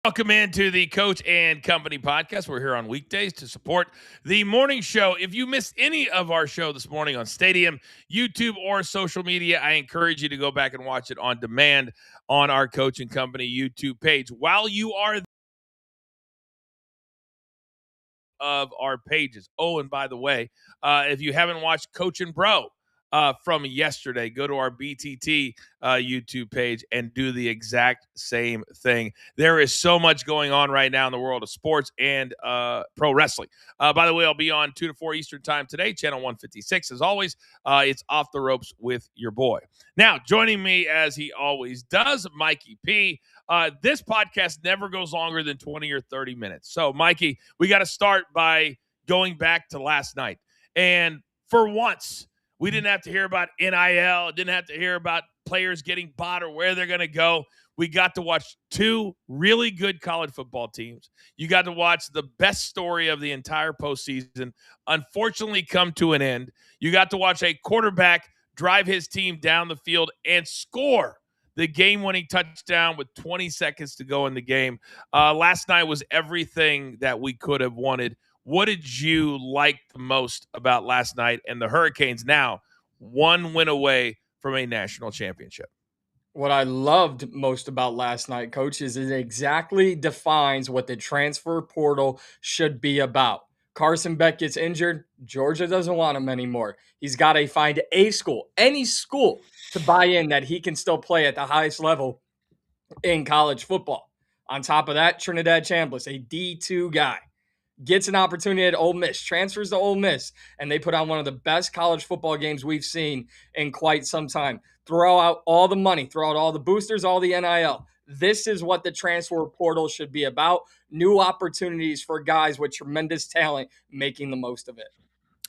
Welcome into the Coach and Company podcast. We're here on weekdays to support the morning show. If you missed any of our show this morning on Stadium, YouTube, or social media, I encourage you to go back and watch it on demand on our Coach and Company YouTube page. While you are of our pages. Oh, and by the way, if you haven't watched Coach and Bro from yesterday, go to our BTT YouTube page and do the exact same thing. There is so much going on right now in the world of sports and pro wrestling. By the way, I'll be on 2 to 4 Eastern time today, channel 156. As always, it's Off the Ropes with your boy. Now, joining me as he always does, Mikey P. This podcast never goes longer than 20 or 30 minutes. So, Mikey, we got to start by going back to last night. And for once, we didn't have to hear about NIL, didn't have to hear about players getting bought or where they're going to go. We got to watch two really good college football teams. You got to watch the best story of the entire postseason unfortunately come to an end. You got to watch a quarterback drive his team down the field and score the game-winning touchdown with 20 seconds to go in the game. Last night was everything that we could have wanted. What did you like the most about last night and the Hurricanes now one win away from a national championship? What I loved most about last night, Coach, is it exactly defines what the transfer portal should be about. Carson Beck gets injured. Georgia doesn't want him anymore. He's got to find a school, any school, to buy in that he can still play at the highest level in college football. On top of that, Trinidad Chambliss, a D2 guy, gets an opportunity at Ole Miss, transfers to Ole Miss, and they put on one of the best college football games we've seen in quite some time. Throw out all the money, throw out all the boosters, all the NIL. This is what the transfer portal should be about. New opportunities for guys with tremendous talent making the most of it.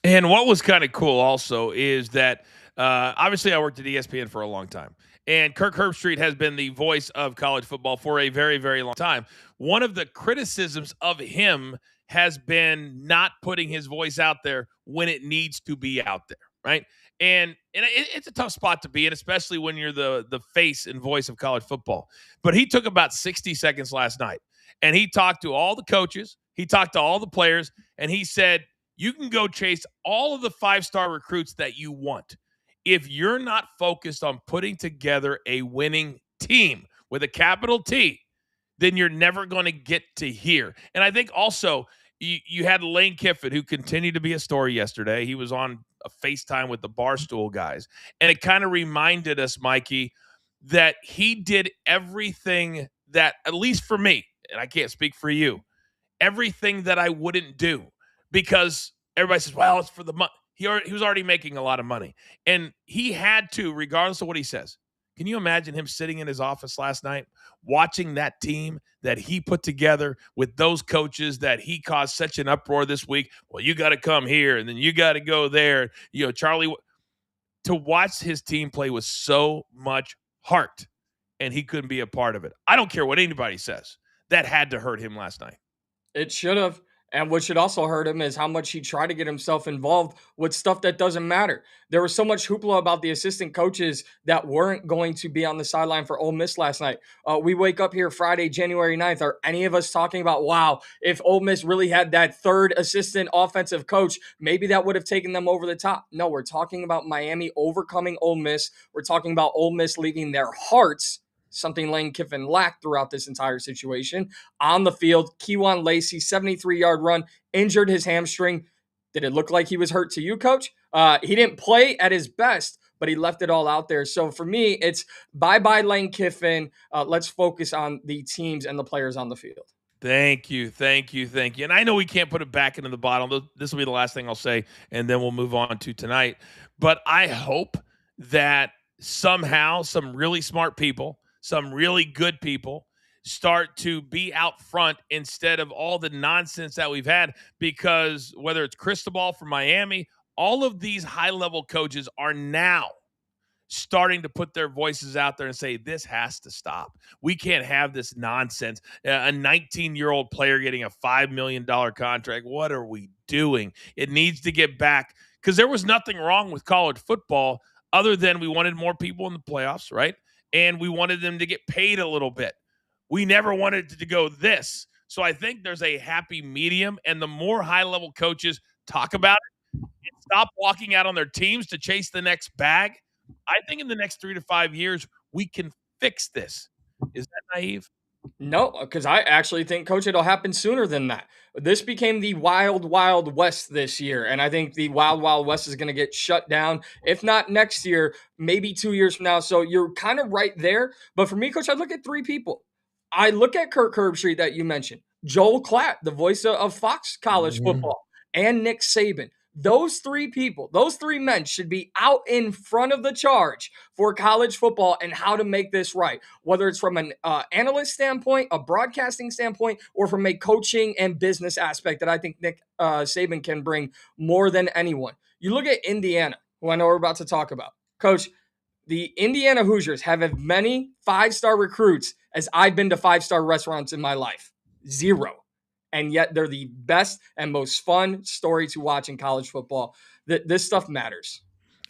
And what was kind of cool also is that obviously I worked at ESPN for a long time. And Kirk Herbstreit has been the voice of college football for a very, very long time. One of the criticisms of him has been not putting his voice out there when it needs to be out there, right? And it's a tough spot to be in, especially when you're the face and voice of college football. But he took about 60 seconds last night, and he talked to all the coaches, he talked to all the players, and he said, you can go chase all of the five-star recruits that you want. If you're not focused on putting together a winning team with a capital T, then you're never going to get to here. And I think also you had Lane Kiffin, who continued to be a story yesterday. He was on a FaceTime with the Barstool guys. And it kind of reminded us, Mikey, that he did everything that, at least for me, and I can't speak for you, everything that I wouldn't do. Because everybody says, well, it's for the money. He was already making a lot of money. And he had to, regardless of what he says. Can you imagine him sitting in his office last night, watching that team that he put together with those coaches that he caused such an uproar this week? Well, you got to come here, and then you got to go there. You know, Charlie, to watch his team play with so much heart, and he couldn't be a part of it. I don't care what anybody says. That had to hurt him last night. It should have. And what should also hurt him is how much he tried to get himself involved with stuff that doesn't matter. There was so much hoopla about the assistant coaches that weren't going to be on the sideline for Ole Miss last night. We wake up here Friday, January 9th. Are any of us talking about, wow, if Ole Miss really had that third assistant offensive coach, maybe that would have taken them over the top? No, we're talking about Miami overcoming Ole Miss. We're talking about Ole Miss leaving their hearts, something Lane Kiffin lacked throughout this entire situation, on the field. Kewan Lacey, 73-yard run, injured his hamstring. Did it look like he was hurt to you, Coach? He didn't play at his best, but he left it all out there. So for me, it's bye-bye Lane Kiffin. Let's focus on the teams and the players on the field. Thank you. And I know we can't put it back into the bottle. This will be the last thing I'll say, and then we'll move on to tonight. But I hope that somehow some really smart people, some really good people start to be out front instead of all the nonsense that we've had, because whether it's Cristobal from Miami, all of these high-level coaches are now starting to put their voices out there and say, this has to stop. We can't have this nonsense. A 19-year-old player getting a $5 million contract. What are we doing? It needs to get back, because there was nothing wrong with college football other than we wanted more people in the playoffs, right? And we wanted them to get paid a little bit. We never wanted it to go this. So I think there's a happy medium, and the more high-level coaches talk about it and stop walking out on their teams to chase the next bag, I think in the next 3 to 5 years, we can fix this. Is that naive? No, because I actually think, coach, it'll happen sooner than that. This became the wild, wild west this year. And I think the wild, wild west is going to get shut down, if not next year, maybe 2 years from now. So you're kind of right there. But for me, coach, I look at three people. I look at Kirk Herbstreit that you mentioned, Joel Klatt, the voice of Fox College Mhm. football, and Nick Saban. Those three people, those three men should be out in front of the charge for college football and how to make this right, whether it's from an analyst standpoint, a broadcasting standpoint, or from a coaching and business aspect that I think Nick Saban can bring more than anyone. You look at Indiana, who I know we're about to talk about. Coach, the Indiana Hoosiers have as many five-star recruits as I've been to five-star restaurants in my life. Zero. And yet they're the best and most fun story to watch in college football. This stuff matters.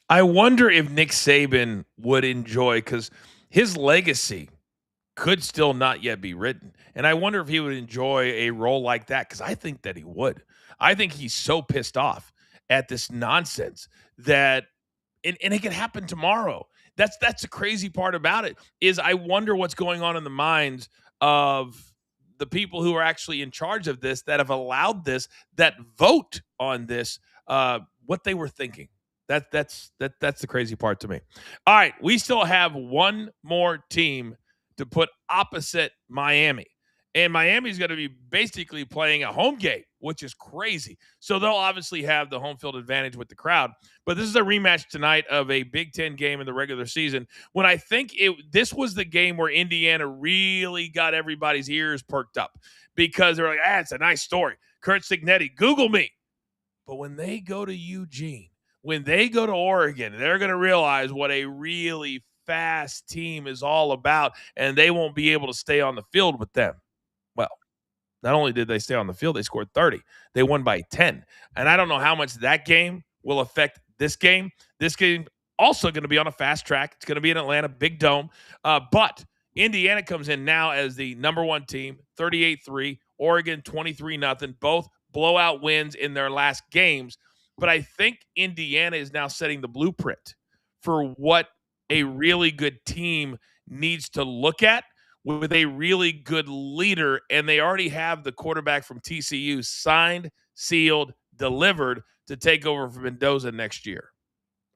I wonder if Nick Saban would enjoy, because his legacy could still not yet be written. And I wonder if he would enjoy a role like that, because I think that he would. I think he's so pissed off at this nonsense that and it could happen tomorrow. That's the crazy part about it, is I wonder what's going on in the minds of the people who are actually in charge of this, that have allowed this, that vote on this, what they were thinking. That's the crazy part to me. All right, we still have one more team to put opposite Miami. And Miami's going to be basically playing a home game, which is crazy. So they'll obviously have the home field advantage with the crowd. But this is a rematch tonight of a Big Ten game in the regular season, when I think this was the game where Indiana really got everybody's ears perked up, because they're like, it's a nice story. Kurt Signetti, Google me. But when they go to Eugene, when they go to Oregon, they're going to realize what a really fast team is all about, and they won't be able to stay on the field with them. Well, not only did they stay on the field, they scored 30. They won by 10. And I don't know how much that game will affect this game. This game also going to be on a fast track. It's going to be in Atlanta, big dome. But Indiana comes in now as the number one team, 38-3. Oregon, 23-0. Both blowout wins in their last games. But I think Indiana is now setting the blueprint for what a really good team needs to look at, with a really good leader, and they already have the quarterback from TCU signed, sealed, delivered to take over for Mendoza next year.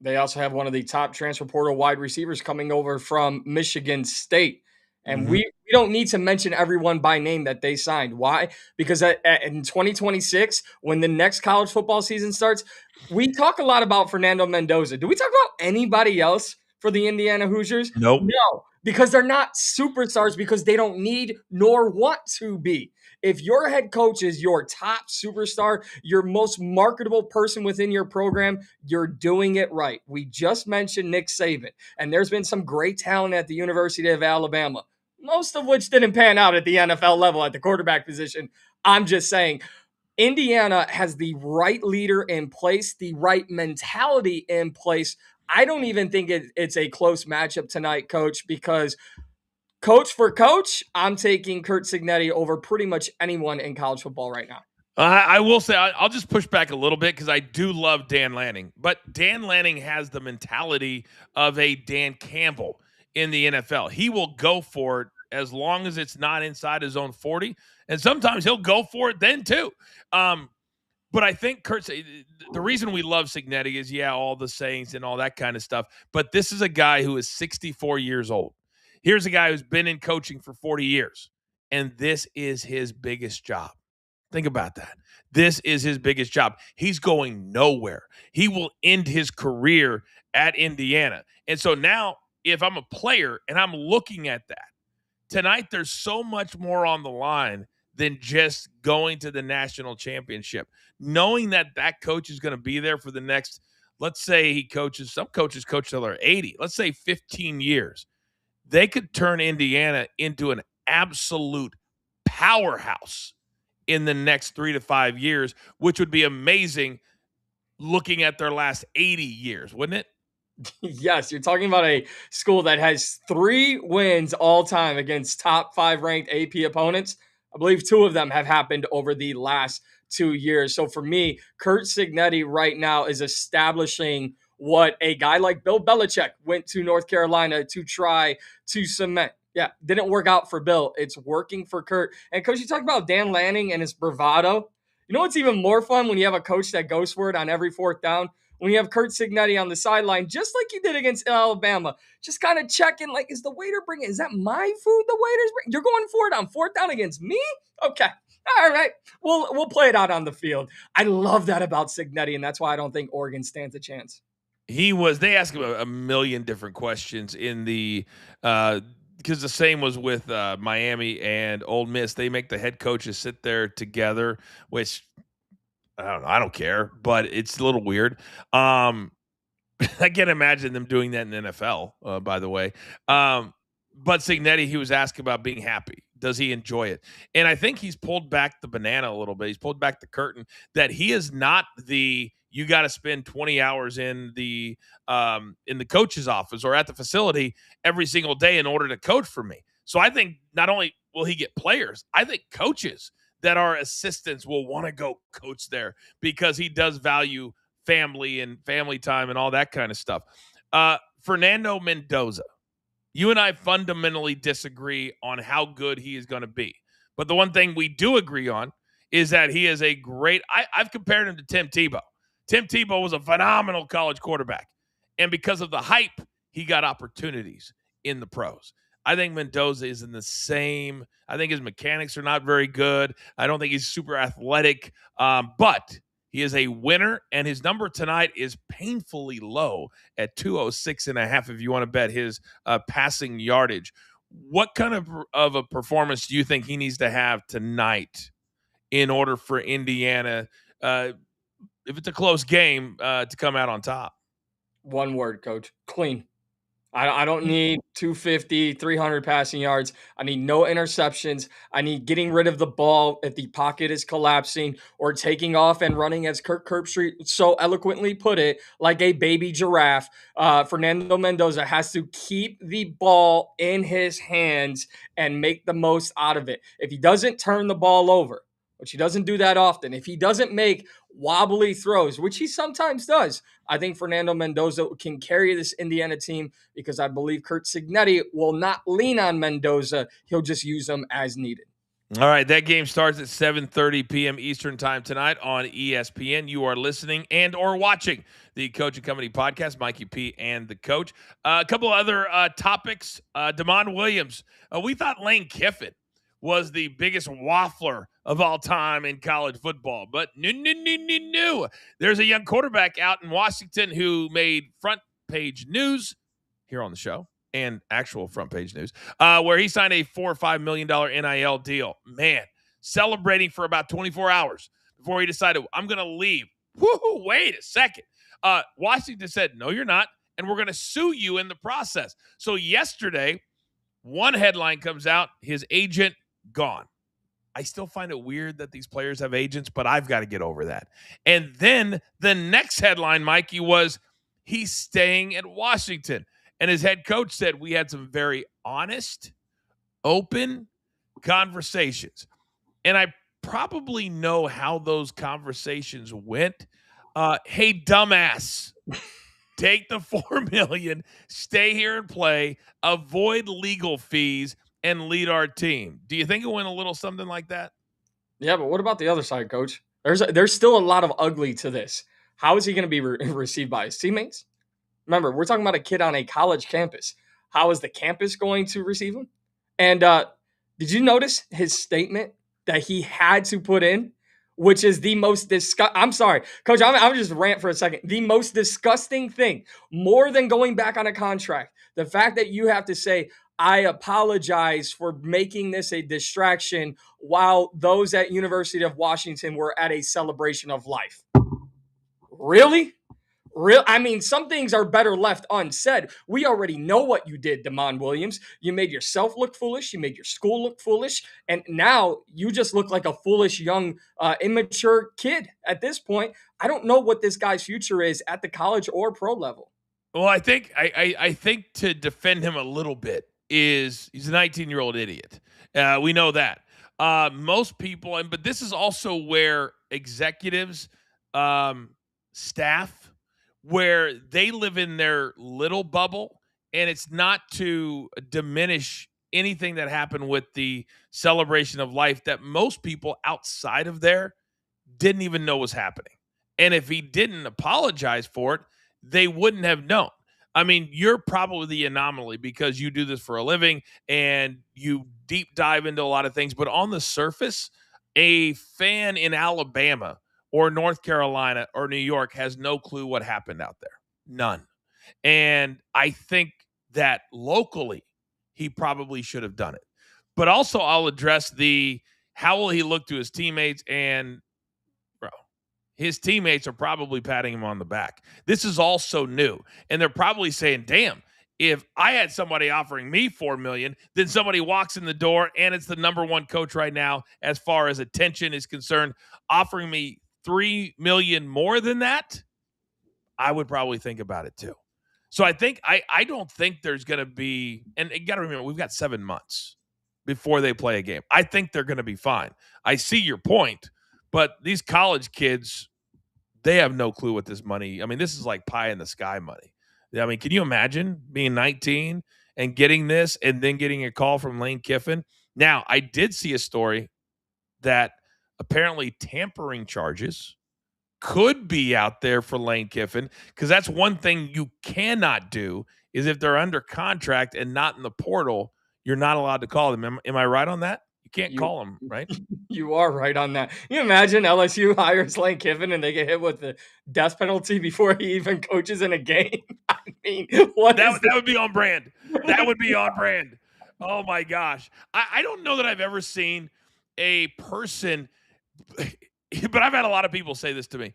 They also have one of the top transfer portal wide receivers coming over from Michigan State. And Mhm. we don't need to mention everyone by name that they signed. Why? Because in 2026, when the next college football season starts, we talk a lot about Fernando Mendoza. Do we talk about anybody else for the Indiana Hoosiers? Nope. No, because they're not superstars, because they don't need nor want to be. If your head coach is your top superstar, your most marketable person within your program, you're doing it right. We just mentioned Nick Saban, and there's been some great talent at the University of Alabama, most of which didn't pan out at the NFL level at the quarterback position. I'm just saying, Indiana has the right leader in place, the right mentality in place. I don't even think it's a close matchup tonight, coach, because coach for coach, I'm taking Kurt Signetti over pretty much anyone in college football right now. I will say, I'll just push back a little bit, because I do love Dan Lanning. But Dan Lanning has the mentality of a Dan Campbell in the NFL. He will go for it as long as it's not inside his own 40. And sometimes he'll go for it then too. But I think the reason we love Signetti is, all the sayings and all that kind of stuff. But this is a guy who is 64 years old. Here's a guy who's been in coaching for 40 years. And this is his biggest job. Think about that. This is his biggest job. He's going nowhere. He will end his career at Indiana. And so now, if I'm a player and I'm looking at that, tonight there's so much more on the line than just going to the national championship. Knowing that that coach is going to be there for the next, let's say some coaches coach till they're 80, let's say 15 years. They could turn Indiana into an absolute powerhouse in the next 3 to 5 years, which would be amazing looking at their last 80 years, wouldn't it? Yes, you're talking about a school that has 3 wins all time against top 5 ranked AP opponents. I believe 2 of them have happened over the last 2 years. So for me, Kurt Signetti right now is establishing what a guy like Bill Belichick went to North Carolina to try to cement. Yeah, didn't work out for Bill. It's working for Kurt. And coach, you talk about Dan Lanning and his bravado. You know what's even more fun when you have a coach that goes for it on every fourth down? When you have Kurt Signetti on the sideline, just like you did against Alabama, just kind of checking, like, is the waiter bringing, is that my food the waiter's bringing? You're going for it on fourth down against me? Okay. All right. We'll play it out on the field. I love that about Signetti, and that's why I don't think Oregon stands a chance. They asked him a million different questions in the, because the same was with Miami and Ole Miss. They make the head coaches sit there together, which I don't know. I don't care, but it's a little weird. I can't imagine them doing that in the NFL, by the way. But Signetti, he was asked about being happy. Does he enjoy it? And I think he's pulled back the banana a little bit. He's pulled back the curtain that he is not the you got to spend 20 hours in the coach's office or at the facility every single day in order to coach for me. So I think not only will he get players, I think coaches that are assistants will want to go coach there because he does value family and family time and all that kind of stuff. Fernando Mendoza, you and I fundamentally disagree on how good he is going to be. But the one thing we do agree on is that he is a great I've compared him to Tim Tebow. Tim Tebow was a phenomenal college quarterback. And because of the hype, he got opportunities in the pros. I think Mendoza is in the same. I think his mechanics are not very good. I don't think he's super athletic. But he is a winner, and his number tonight is painfully low at 206.5 if you want to bet his passing yardage. What kind of a performance do you think he needs to have tonight in order for Indiana, if it's a close game, to come out on top? One word, coach: clean. I don't need 250, 300 passing yards. I need no interceptions. I need getting rid of the ball if the pocket is collapsing or taking off and running, as Kirk Herbstreit so eloquently put it, like a baby giraffe. Fernando Mendoza has to keep the ball in his hands and make the most out of it. If he doesn't turn the ball over, which he doesn't do that often, if he doesn't make wobbly throws, which he sometimes does, I think Fernando Mendoza can carry this Indiana team because I believe Kurt Signetti will not lean on Mendoza. He'll just use them as needed. All right, that game starts at 7:30 p.m. Eastern time tonight on ESPN. You are listening and or watching the Coach and Company podcast, Mikey P and the Coach. A couple other topics. Damon Williams. We thought Lane Kiffin was the biggest waffler of all time in college football. But no. There's a young quarterback out in Washington who made front page news here on the show and actual front page news, where he signed a $4 or $5 million NIL deal. Man, celebrating for about 24 hours before he decided, I'm going to leave. Woo-hoo, wait a second. Washington said, no, you're not, and we're going to sue you in the process. So yesterday, one headline comes out, his agent gone. I still find it weird that these players have agents, but I've got to get over that. And then the next headline, Mikey, was he's staying at Washington. And his head coach said we had some very honest, open conversations. And I probably know how those conversations went. Hey, dumbass, take the $4 million, stay here and play, avoid legal fees, and lead our team. Do you think it went a little something like that? Yeah, but what about the other side, coach? There's still a lot of ugly to this. How is he going to be received by his teammates? Remember, we're talking about a kid on a college campus. How is the campus going to receive him? And did you notice his statement that he had to put in, which is the most I'm sorry, coach, I'm just rant for a second. The most disgusting thing, more than going back on a contract, the fact that you have to say, I apologize for making this a distraction while those at University of Washington were at a celebration of life. Really? I mean, some things are better left unsaid. We already know what you did, Damon Williams. You made yourself look foolish. You made your school look foolish. And now you just look like a foolish, young, immature kid at this point. I don't know what this guy's future is at the college or pro level. Well, I think to defend him a little bit is he's a 19-year-old idiot. We know that. Most people, and but this is also where executives, um, staff, where they live in their little bubble, and it's not to diminish anything that happened with the celebration of life that most people outside of there didn't even know was happening. And if he didn't apologize for it, they wouldn't have known. I mean, you're probably the anomaly because you do this for a living and you deep dive into a lot of things. But on the surface, a fan in Alabama or North Carolina or New York has no clue what happened out there. None. And I think that locally, he probably should have done it. But also, I'll address the how will he look to his teammates and bro, his teammates are probably patting him on the back. This is all so new. And they're probably saying, damn, if I had somebody offering me 4 million, then somebody walks in the door and it's the number one coach right now, as far as attention is concerned, offering me 3 million more than that, I would probably think about it too. So I don't think there's going to be, and you got to remember, we've got 7 months before they play a game. I think they're going to be fine. I see your point, but these college kids, they have no clue what this money. I mean, this is like pie in the sky money. I mean, can you imagine being 19 and getting this and then getting a call from Lane Kiffin? Now, I did see a story that apparently tampering charges could be out there for Lane Kiffin, because that's one thing you cannot do is if they're under contract and not in the portal, you're not allowed to call them. Am I right on that? You can't You call them, right? you are right on that. You imagine LSU hires Lane Kiffin and they get hit with the death penalty before he even coaches in a game. I mean, what is That would be on brand. That would be on brand. Oh my gosh. I don't know that I've ever seen a person, but I've had a lot of people say this to me.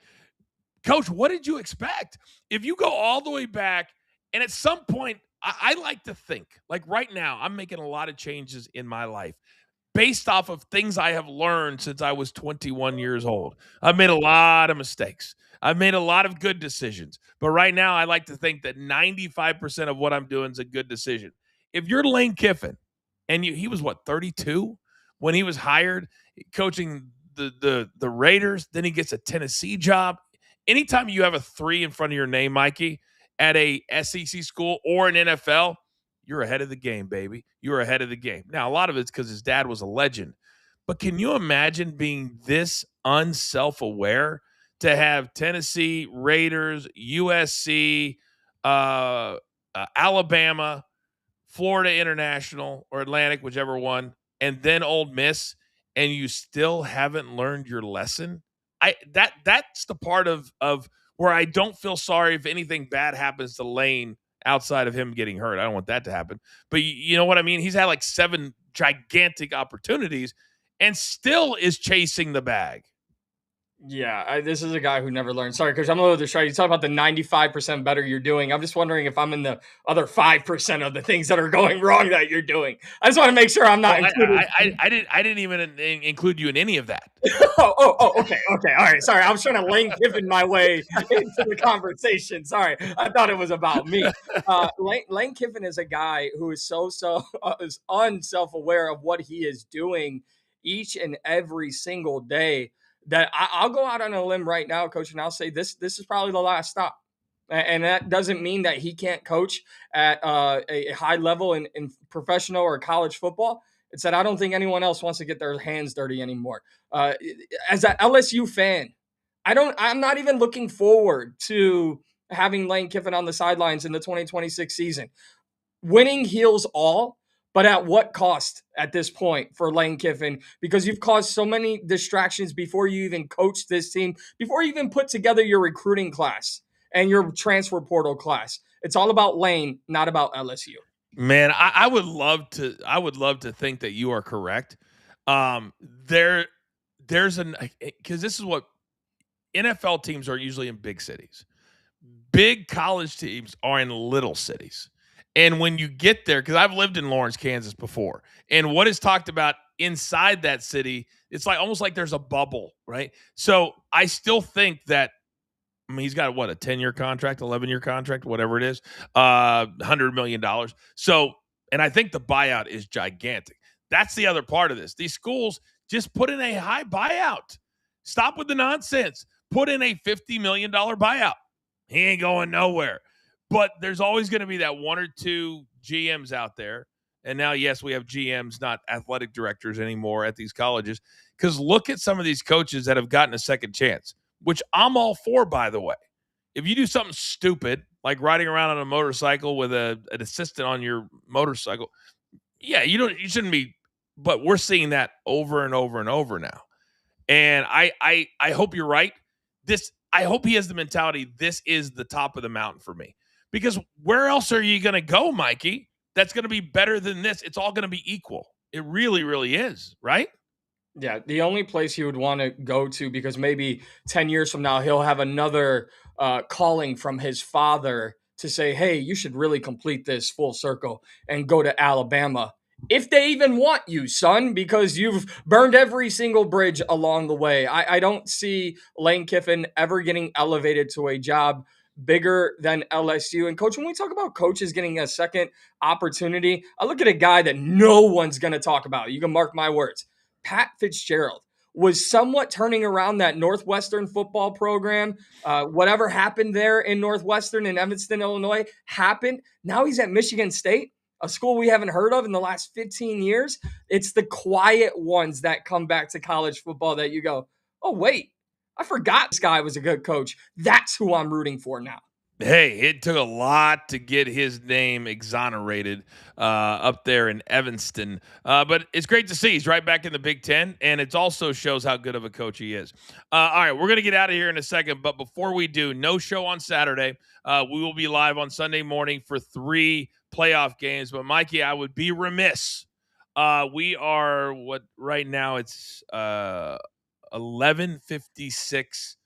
Coach, what did you expect? If you go all the way back, and at some point, I like to think, like right now, I'm making a lot of changes in my life based off of things I have learned since I was 21 years old. I've made a lot of mistakes. I've made a lot of good decisions. But right now, I like to think that 95% of what I'm doing is a good decision. If you're Lane Kiffin, and he was what, 32 when he was hired coaching the Raiders, then he gets a Tennessee job. Anytime you have a 3 in front of your name, Mikey, at a SEC school or an NFL, you're ahead of the game, baby. You're ahead of the game. Now, a lot of it's because his dad was a legend. But can you imagine being this unself aware to have Tennessee, Raiders, USC, Alabama, Florida International, or Atlantic, whichever one, and then Ole Miss, and you still haven't learned your lesson? That's the part of where I don't feel sorry if anything bad happens to Lane outside of him getting hurt. I don't want that to happen. But you know what I mean? He's had like 7 gigantic opportunities and still is chasing the bag. Yeah, this is a guy who never learned. Sorry, Coach, I'm a little distracted. You talk about the 95% better you're doing. I'm just wondering if I'm in the other 5% of the things that are going wrong that you're doing. I just want to make sure I'm not included. I didn't even include you in any of that. Okay. All right. Sorry. I was trying to Lane Kiffin my way into the conversation. Sorry. I thought it was about me. Lane Kiffin is a guy who is is unself-aware of what he is doing each and every single day, that I'll go out on a limb right now, Coach, and I'll say this is probably the last stop. And that doesn't mean that he can't coach at a high level in professional or college football. It's that I don't think anyone else wants to get their hands dirty anymore. As an LSU fan, I'm not even looking forward to having Lane Kiffin on the sidelines in the 2026 season. Winning heals all, but at what cost at this point for Lane Kiffin? Because you've caused so many distractions before you even coached this team, before you even put together your recruiting class and your transfer portal class. It's all about Lane, not about LSU. Man, I would love to. I would love to think that you are correct. There's an because this is what NFL teams are usually in big cities. Big college teams are in little cities. And when you get there, because I've lived in Lawrence, Kansas before, and what is talked about inside that city, it's like almost like there's a bubble, right? So I still think that I mean, he's got what, a 10-year contract, 11-year contract, whatever it is, $100 million. So, and I think the buyout is gigantic. That's the other part of this. These schools just put in a high buyout. Stop with the nonsense. Put in a $50 million buyout. He ain't going nowhere. But there's always going to be that one or two GMs out there. And now, yes, we have GMs, not athletic directors anymore at these colleges. Because look at some of these coaches that have gotten a second chance, which I'm all for, by the way. If you do something stupid, like riding around on a motorcycle with an assistant on your motorcycle, yeah, you shouldn't be. But we're seeing that over and over and over now. And I hope you're right. I hope he has the mentality, this is the top of the mountain for me. Because where else are you going to go, Mikey? That's going to be better than this. It's all going to be equal. It really, really is, right? Yeah, the only place he would want to go to, because maybe 10 years from now, he'll have another calling from his father to say, hey, you should really complete this full circle and go to Alabama. If they even want you, son, because you've burned every single bridge along the way. I don't see Lane Kiffin ever getting elevated to a job bigger than LSU. And coach, when we talk about coaches getting a second opportunity, I look at a guy that no one's going to talk about. You can mark my words. Pat Fitzgerald was somewhat turning around that Northwestern football program. Whatever happened there in Northwestern in Evanston, Illinois, happened. Now he's at Michigan State, a school we haven't heard of in the last 15 years. It's the quiet ones that come back to college football that you go, oh, wait, I forgot this guy was a good coach. That's who I'm rooting for now. Hey, it took a lot to get his name exonerated up there in Evanston. But it's great to see he's right back in the Big Ten, and it also shows how good of a coach he is. All right, we're going to get out of here in a second, but before we do, no show on Saturday. We will be live on Sunday morning for 3 playoff games. But, Mikey, I would be remiss. We are, right now it's 11:56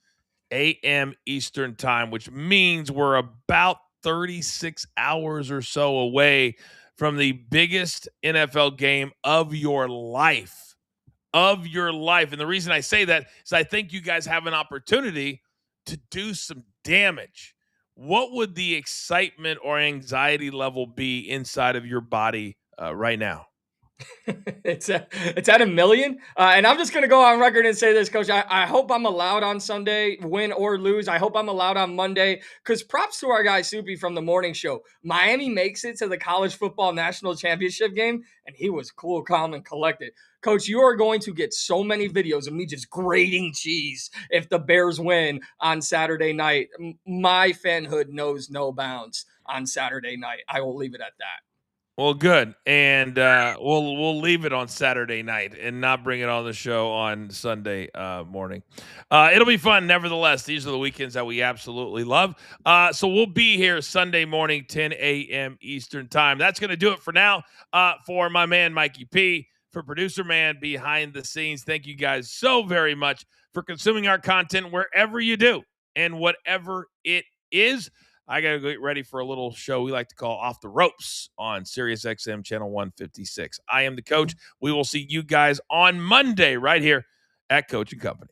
a.m. Eastern time, which means we're about 36 hours or so away from the biggest NFL game of your life. And the reason I say that is I think you guys have an opportunity to do some damage. What would the excitement or anxiety level be inside of your body right now? It's at 1 million. And I'm just going to go on record and say this, coach. I hope I'm allowed on Sunday, win or lose. I hope I'm allowed on Monday, because props to our guy Soupy from the morning show. Miami makes it to the college football national championship game, and he was cool, calm, and collected. Coach, you are going to get so many videos of me just grating cheese if the Bears win on Saturday night. My fanhood knows no bounds on Saturday night. I will leave it at that. Well, good, and we'll leave it on Saturday night and not bring it on the show on Sunday morning. It'll be fun, nevertheless. These are the weekends that we absolutely love. So we'll be here Sunday morning, 10 a.m. Eastern time. That's going to do it for now. For my man Mikey P, for producer man behind the scenes. Thank you guys so very much for consuming our content wherever you do and whatever it is. I got to get ready for a little show we like to call Off the Ropes on Sirius XM channel 156. I am the coach. We will see you guys on Monday right here at Coach and Company.